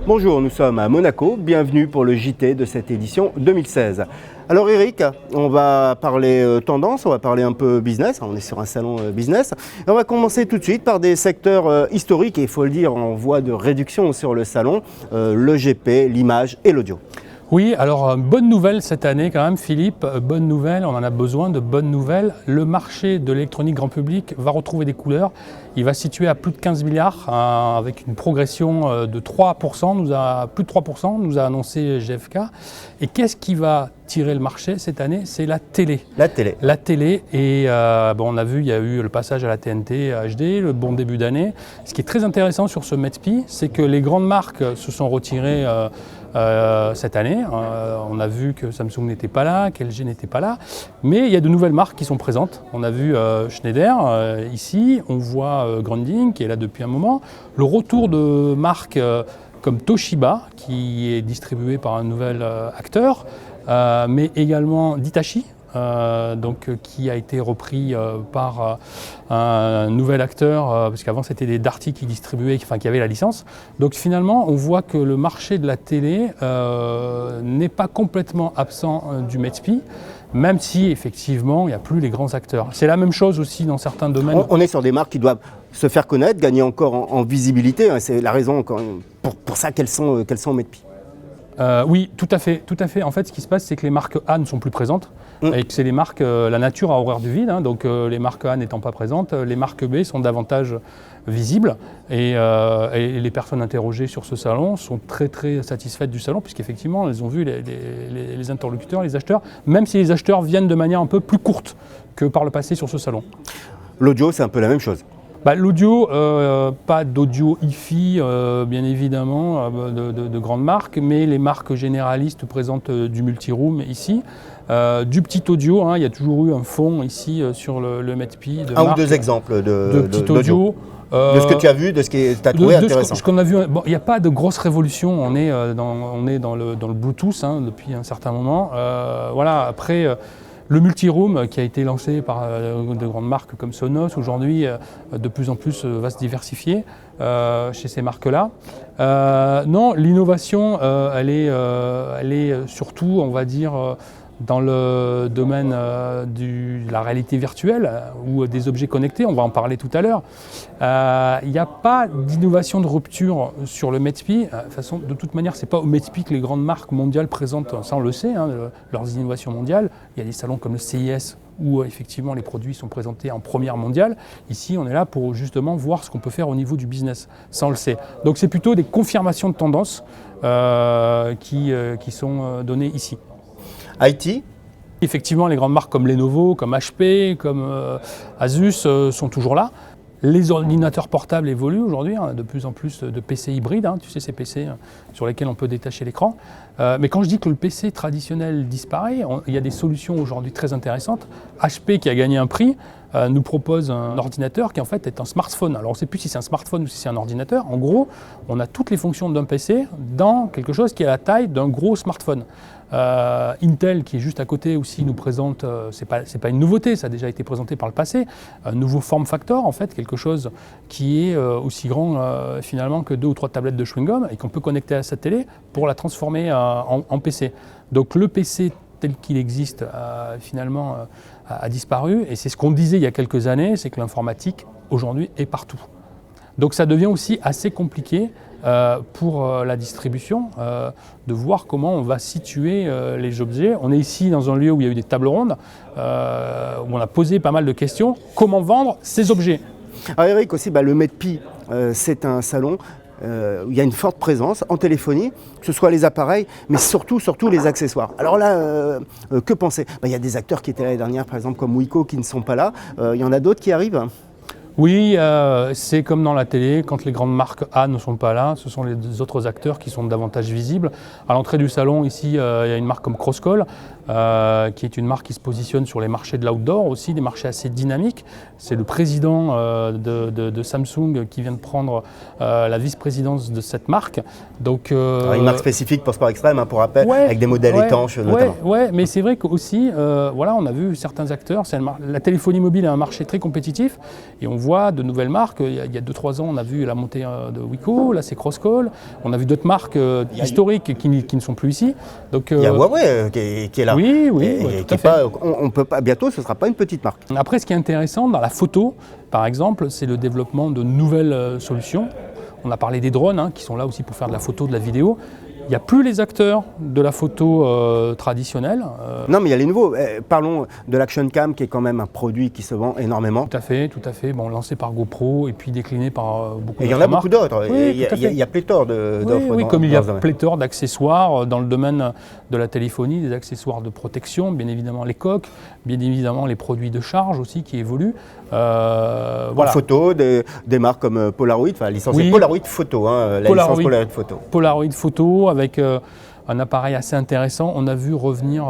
Bonjour, nous sommes à Monaco, bienvenue pour le JT de cette édition 2016. Alors Eric, on va parler tendance, on va parler un peu business, on est sur un salon business. Et on va commencer tout de suite par des secteurs historiques et il faut le dire en voie de réduction sur le salon, le GP, l'image et l'audio. Oui, alors bonne nouvelle cette année quand même Philippe, bonne nouvelle, on en a besoin de bonnes nouvelles. Le marché de l'électronique grand public va retrouver des couleurs, il va se situer à plus de 15 milliards avec une progression de 3%, plus de 3%, nous a annoncé GfK. Et qu'est-ce qui va tirer le marché cette année? C'est la télé. La télé. La télé et on a vu, il y a eu le passage à la TNT HD, le bon début d'année. Ce qui est très intéressant sur ce METPI, c'est que les grandes marques se sont retirées cette année. On a vu que Samsung n'était pas là, qu'LG n'était pas là, mais il y a de nouvelles marques qui sont présentes. On a vu Schneider ici, on voit Grundig qui est là depuis un moment. Le retour de marques comme Toshiba qui est distribué par un nouvel acteur, mais également d'Hitachi. Qui a été repris par un nouvel acteur, parce qu'avant c'était des Darty qui distribuaient, qui avaient la licence. Donc finalement on voit que le marché de la télé n'est pas complètement absent du METPI, même si effectivement il n'y a plus les grands acteurs. C'est la même chose aussi dans certains domaines. On est sur des marques qui doivent se faire connaître, gagner encore en visibilité, c'est la raison encore pour ça qu'elles sont au METPI. Oui, tout à fait. En fait, ce qui se passe, c'est que les marques A ne sont plus présentes et que c'est les marques, la nature a horreur du vide, donc les marques A n'étant pas présentes, les marques B sont davantage visibles et les personnes interrogées sur ce salon sont très satisfaites du salon puisqu'effectivement, elles ont vu les interlocuteurs, les acheteurs, même si les acheteurs viennent de manière un peu plus courte que par le passé sur ce salon. L'audio, c'est un peu la même chose. L'audio, pas d'audio hi-fi bien évidemment de grandes marques, mais les marques généralistes présentent du multi-room ici, du petit audio, il y a toujours eu un fond ici sur le METPI. Un ou deux exemples de petit audio. De ce que tu as vu, de ce que tu as trouvé intéressant. Ce qu'on a vu, il n'y a pas de grosse révolution, on est dans le Bluetooth depuis un certain moment. Après, le multi-room qui a été lancé par de grandes marques comme Sonos, aujourd'hui de plus en plus va se diversifier chez ces marques-là. Non, l'innovation, elle est surtout, on va dire, dans le domaine de la réalité virtuelle ou des objets connectés, on va en parler tout à l'heure. Il n'y a pas d'innovation de rupture sur le METPI. De toute manière, ce n'est pas au METPI que les grandes marques mondiales présentent, ça on le sait, leurs innovations mondiales. Il y a des salons comme le CIS où effectivement les produits sont présentés en première mondiale. Ici, on est là pour justement voir ce qu'on peut faire au niveau du business, ça on le sait. Donc c'est plutôt des confirmations de tendance qui sont données ici. IT. Effectivement, les grandes marques comme Lenovo, comme HP, comme Asus sont toujours là. Les ordinateurs portables évoluent aujourd'hui, on a de plus en plus de PC hybrides, tu sais ces PC sur lesquels on peut détacher l'écran. Mais quand je dis que le PC traditionnel disparaît, il y a des solutions aujourd'hui très intéressantes. HP qui a gagné un prix nous propose un ordinateur qui en fait est un smartphone. Alors on ne sait plus si c'est un smartphone ou si c'est un ordinateur. En gros, on a toutes les fonctions d'un PC dans quelque chose qui a la taille d'un gros smartphone. Intel qui est juste à côté aussi nous présente, c'est pas une nouveauté, ça a déjà été présenté par le passé, un nouveau form factor en fait, quelque chose qui est aussi grand finalement que 2 ou 3 tablettes de chewing-gum et qu'on peut connecter à sa télé pour la transformer en PC. Donc le PC tel qu'il existe finalement a disparu et c'est ce qu'on disait il y a quelques années, c'est que l'informatique aujourd'hui est partout. Donc ça devient aussi assez compliqué pour la distribution, de voir comment on va situer les objets. On est ici dans un lieu où il y a eu des tables rondes, où on a posé pas mal de questions. Comment vendre ces objets? Alors Eric aussi, le METPI, c'est un salon où il y a une forte présence en téléphonie, que ce soit les appareils, mais surtout les accessoires. Alors là, que penser? Il y a des acteurs qui étaient l'année dernière, par exemple comme Wiko, qui ne sont pas là. Il y en a d'autres qui arrivent. Oui, c'est comme dans la télé, quand les grandes marques A ne sont pas là, ce sont les autres acteurs qui sont davantage visibles. À l'entrée du salon, ici, il y a une marque comme Crosscall, qui est une marque qui se positionne sur les marchés de l'outdoor aussi, des marchés assez dynamiques. C'est le président de Samsung qui vient de prendre la vice-présidence de cette marque. Donc, une marque spécifique pour sport extrême, hein, pour rappel, ouais, avec des modèles étanches notamment. Ouais, mais c'est vrai qu'aussi, voilà, on a vu certains acteurs, la téléphonie mobile est un marché très compétitif et on voit de nouvelles marques. Il y a 2-3 ans, on a vu la montée de Wiko, là c'est Crosscall. On a vu d'autres marques historiques qui ne sont plus ici. Donc, il y a Huawei qui est là. Oui, et tout à qui fait. On peut pas, bientôt, ce ne sera pas une petite marque. Après, ce qui est intéressant dans la photo, par exemple, c'est le développement de nouvelles solutions. On a parlé des drones, hein, qui sont là aussi pour faire de la photo, de la vidéo. Il n'y a plus les acteurs de la photo traditionnelle. Non, mais il y a les nouveaux. Parlons de l'Action Cam, qui est quand même un produit qui se vend énormément. Tout à fait. Bon, lancé par GoPro et puis décliné par beaucoup d'autres marques. Il y en a beaucoup d'autres. Oui, il y a pléthore d'offres. Oui, comme il y a pléthore d'accessoires dans le domaine de la téléphonie, des accessoires de protection, bien évidemment les coques, bien évidemment les produits de charge aussi qui évoluent. Voilà. En photo, des marques comme Polaroid, enfin licenciée Polaroid Photo, hein, la licence Polaroid Photo. Polaroid Photo avec un appareil assez intéressant. On a vu revenir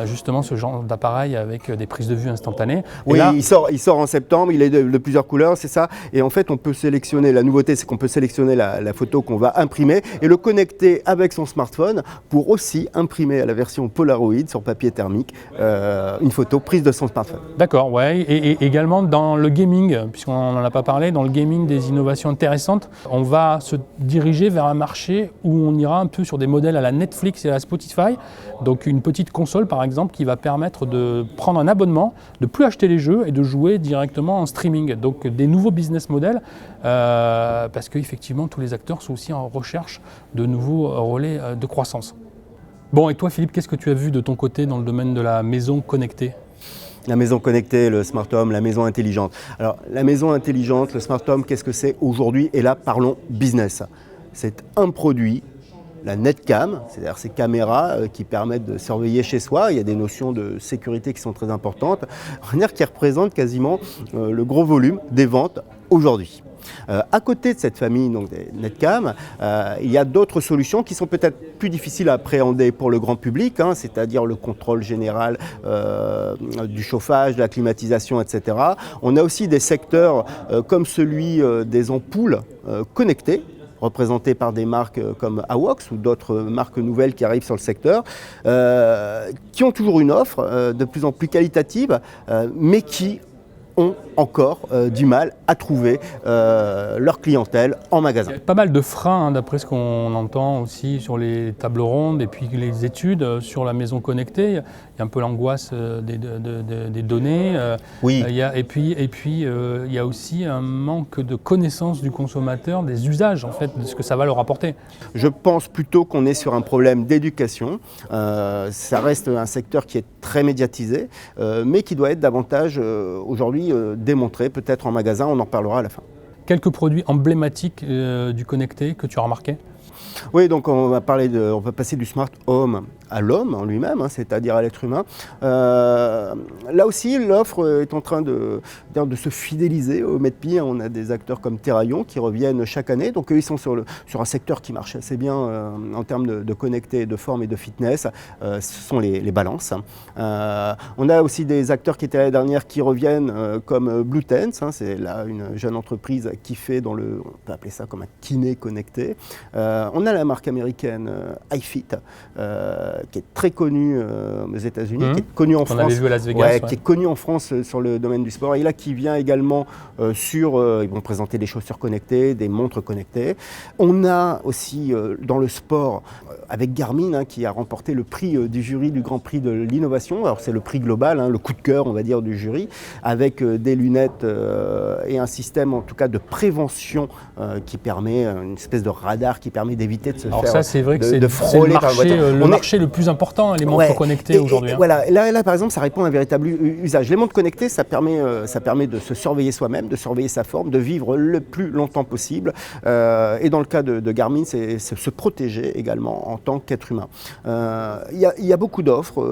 justement ce genre d'appareil avec des prises de vue instantanées. Oui, là, il sort en septembre, il est de plusieurs couleurs, c'est ça. Et en fait, on peut sélectionner, la nouveauté, c'est qu'on peut sélectionner la photo qu'on va imprimer et le connecter avec son smartphone pour aussi imprimer à la version Polaroid sur papier thermique une photo prise de son smartphone. D'accord, ouais. Et également dans le gaming, puisqu'on n'en a pas parlé, dans le gaming, des innovations intéressantes. On va se diriger vers un marché où on ira un peu sur des modèles à la Netflix et à la Spotify. Donc une petite console, par exemple, qui va permettre de prendre un abonnement, de ne plus acheter les jeux et de jouer directement en streaming. Donc des nouveaux business models, parce qu'effectivement, tous les acteurs sont aussi en recherche de nouveaux relais de croissance. Bon, et toi, Philippe, qu'est-ce que tu as vu de ton côté dans le domaine de la maison connectée ? La maison connectée, le smart home, la maison intelligente. Alors, la maison intelligente, le smart home, qu'est-ce que c'est aujourd'hui ? Et là, parlons business. C'est un produit, la Netcam, c'est-à-dire ces caméras qui permettent de surveiller chez soi. Il y a des notions de sécurité qui sont très importantes, qui représentent quasiment le gros volume des ventes aujourd'hui. À côté de cette famille donc, des Netcam, il y a d'autres solutions qui sont peut-être plus difficiles à appréhender pour le grand public, hein, c'est-à-dire le contrôle général du chauffage, de la climatisation, etc. On a aussi des secteurs comme celui des ampoules connectées, représentés par des marques comme AWOX ou d'autres marques nouvelles qui arrivent sur le secteur, qui ont toujours une offre de plus en plus qualitative, mais qui ont encore du mal à trouver leur clientèle en magasin. Il y a pas mal de freins, hein, d'après ce qu'on entend aussi sur les tables rondes et puis les études sur la maison connectée. Il y a un peu l'angoisse des données. Oui. Et puis il y a aussi un manque de connaissance du consommateur, des usages en fait, de ce que ça va leur apporter. Je pense plutôt qu'on est sur un problème d'éducation. Ça reste un secteur qui est très médiatisé, mais qui doit être davantage aujourd'hui démontré, peut-être en magasin, on en parlera à la fin. Quelques produits emblématiques du connecté que tu as remarqué ? Oui, donc on va passer du smart home à l'homme en lui-même, hein, c'est-à-dire à l'être humain. Là aussi, l'offre est en train de se fidéliser au Medpi. On a des acteurs comme Terraillon qui reviennent chaque année. Donc ils sont sur un secteur qui marche assez bien en termes de connecté, de forme et de fitness. Ce sont les balances. On a aussi des acteurs qui étaient l'année dernière qui reviennent comme Bluetense. Hein, c'est là une jeune entreprise qui fait on peut appeler ça comme un kiné connecté. On a la marque américaine iFit, qui est très connue aux États-Unis, qui est connue en France. On avait vu à Las Vegas. Qui est connue en France sur le domaine du sport. Et là, qui vient également ils vont présenter des chaussures connectées, des montres connectées. On a aussi dans le sport, avec Garmin, hein, qui a remporté le prix du jury du Grand Prix de l'innovation. Alors c'est le prix global, hein, le coup de cœur, on va dire, du jury, avec des lunettes et un système, en tout cas, de prévention qui permet, une espèce de radar qui permet d'éviter de se Alors faire ça, c'est vrai que c'est frôler par la voiture. le marché le plus important, les montres connectées aujourd'hui. Hein. Voilà, là, par exemple, ça répond à un véritable usage. Les montres connectées, ça permet de se surveiller soi-même, de surveiller sa forme, de vivre le plus longtemps possible. Et dans le cas de Garmin, c'est se protéger également en tant qu'être humain. Il y a beaucoup d'offres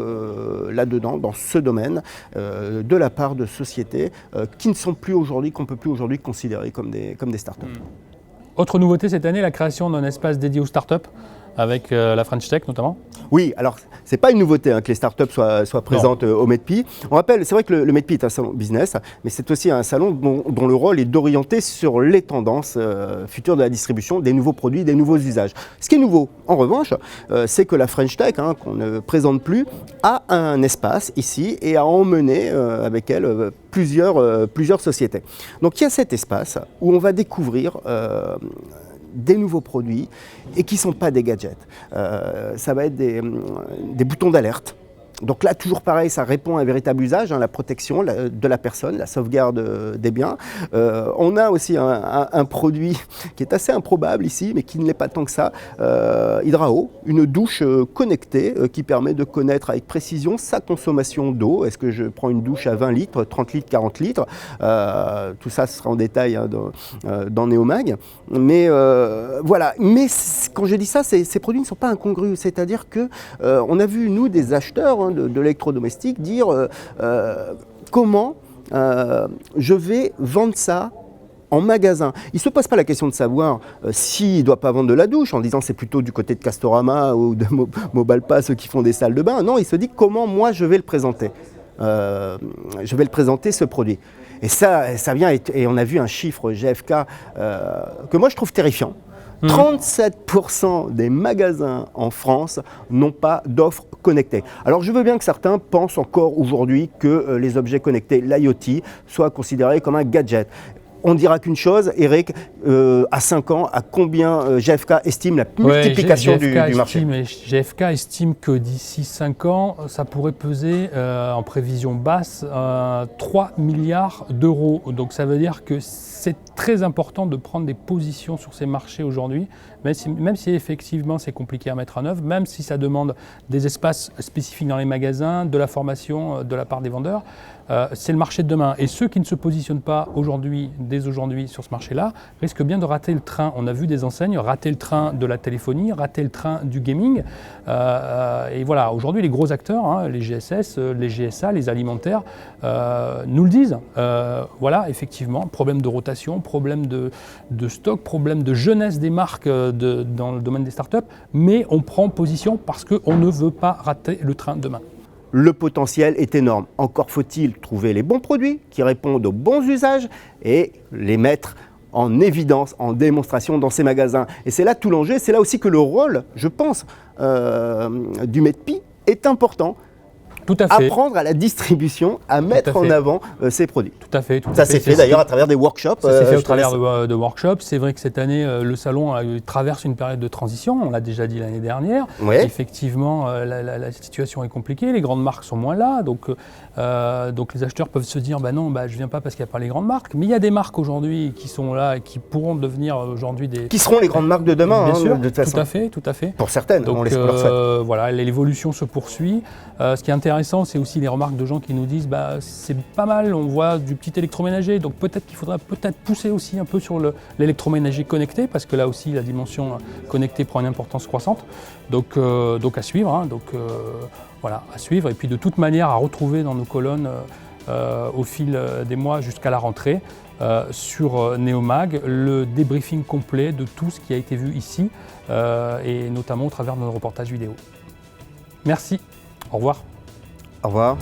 là-dedans, dans ce domaine, de la part de sociétés qui ne sont plus aujourd'hui, qu'on ne peut plus aujourd'hui considérer comme des startups. Autre nouveauté cette année, la création d'un espace dédié aux startups. avec la French Tech notamment. Oui, alors c'est pas une nouveauté que les startups soient présentes au MEDPI. On rappelle, c'est vrai que le MEDPI est un salon business, mais c'est aussi un salon dont le rôle est d'orienter sur les tendances futures de la distribution, des nouveaux produits, des nouveaux usages. Ce qui est nouveau, en revanche, c'est que la French Tech, qu'on ne présente plus, a un espace ici et a emmené avec elle plusieurs sociétés. Donc il y a cet espace où on va découvrir des nouveaux produits et qui ne sont pas des gadgets. Ça va être des boutons d'alerte. Donc là, toujours pareil, ça répond à un véritable usage, la protection de la personne, la sauvegarde des biens. On a aussi un produit qui est assez improbable ici, mais qui ne l'est pas tant que ça, Hydrao, une douche connectée qui permet de connaître avec précision sa consommation d'eau. Est-ce que je prends une douche à 20 litres, 30 litres, 40 litres tout ça, ce sera en détail dans Neomag. Mais voilà, mais quand je dis ça, ces produits ne sont pas incongrus. C'est-à-dire qu'on a vu, nous, des acheteurs de l'électrodomestique dire comment je vais vendre ça en magasin. Il ne se pose pas la question de savoir s'il ne doit pas vendre de la douche en disant c'est plutôt du côté de Castorama ou de Mobalpa, ceux qui font des salles de bain. Non, il se dit comment moi je vais le présenter. Je vais le présenter ce produit. Et ça vient, et on a vu un chiffre GfK que moi je trouve terrifiant. 37% des magasins en France n'ont pas d'offres connectées. Alors je veux bien que certains pensent encore aujourd'hui que les objets connectés, l'IoT, soient considérés comme un gadget. On dira qu'une chose, Eric, à 5 ans, à combien GfK estime la multiplication du marché? GfK estime que d'ici 5 ans, ça pourrait peser en prévision basse 3 milliards d'euros. Donc ça veut dire que c'est très important de prendre des positions sur ces marchés aujourd'hui, même si effectivement c'est compliqué à mettre en œuvre, même si ça demande des espaces spécifiques dans les magasins, de la formation de la part des vendeurs. C'est le marché de demain. Et ceux qui ne se positionnent pas dès aujourd'hui sur ce marché-là, risquent bien de rater le train. On a vu des enseignes rater le train de la téléphonie, rater le train du gaming. Et voilà, aujourd'hui, les gros acteurs, les GSS, les GSA, les alimentaires, nous le disent. Voilà, effectivement, problème de rotation, problème de stock, problème de jeunesse des marques dans le domaine des startups, mais on prend position parce qu'on ne veut pas rater le train demain. Le potentiel est énorme. Encore faut-il trouver les bons produits qui répondent aux bons usages et les mettre en évidence, en démonstration dans ces magasins. Et c'est là tout l'enjeu, c'est là aussi que le rôle, je pense, du MEDPI est important. Tout à fait. Apprendre à la distribution à mettre en avant ces produits. Tout à fait. Ça s'est fait d'ailleurs à travers des workshops. Ça s'est fait au travers de workshops. C'est vrai que cette année, le salon traverse une période de transition. On l'a déjà dit l'année dernière. Ouais. Effectivement, la situation est compliquée. Les grandes marques sont moins là. Donc les acheteurs peuvent se dire je ne viens pas parce qu'il n'y a pas les grandes marques. Mais il y a des marques aujourd'hui qui sont là et qui pourront devenir aujourd'hui des... Qui seront les grandes marques de demain, bien sûr, de toute façon. Tout à fait. Pour certaines, donc, on leur souhaite. Voilà, l'évolution se poursuit. Ce qui est intéressant, c'est aussi les remarques de gens qui nous disent c'est pas mal, on voit du petit électroménager, donc peut-être qu'il faudra pousser aussi un peu sur l'électroménager connecté, parce que là aussi la dimension connectée prend une importance croissante. Donc à suivre, voilà, à suivre. Et puis de toute manière à retrouver dans nos colonnes au fil des mois jusqu'à la rentrée sur Neomag le débriefing complet de tout ce qui a été vu ici et notamment au travers de nos reportages vidéo. Merci, au revoir. Au revoir.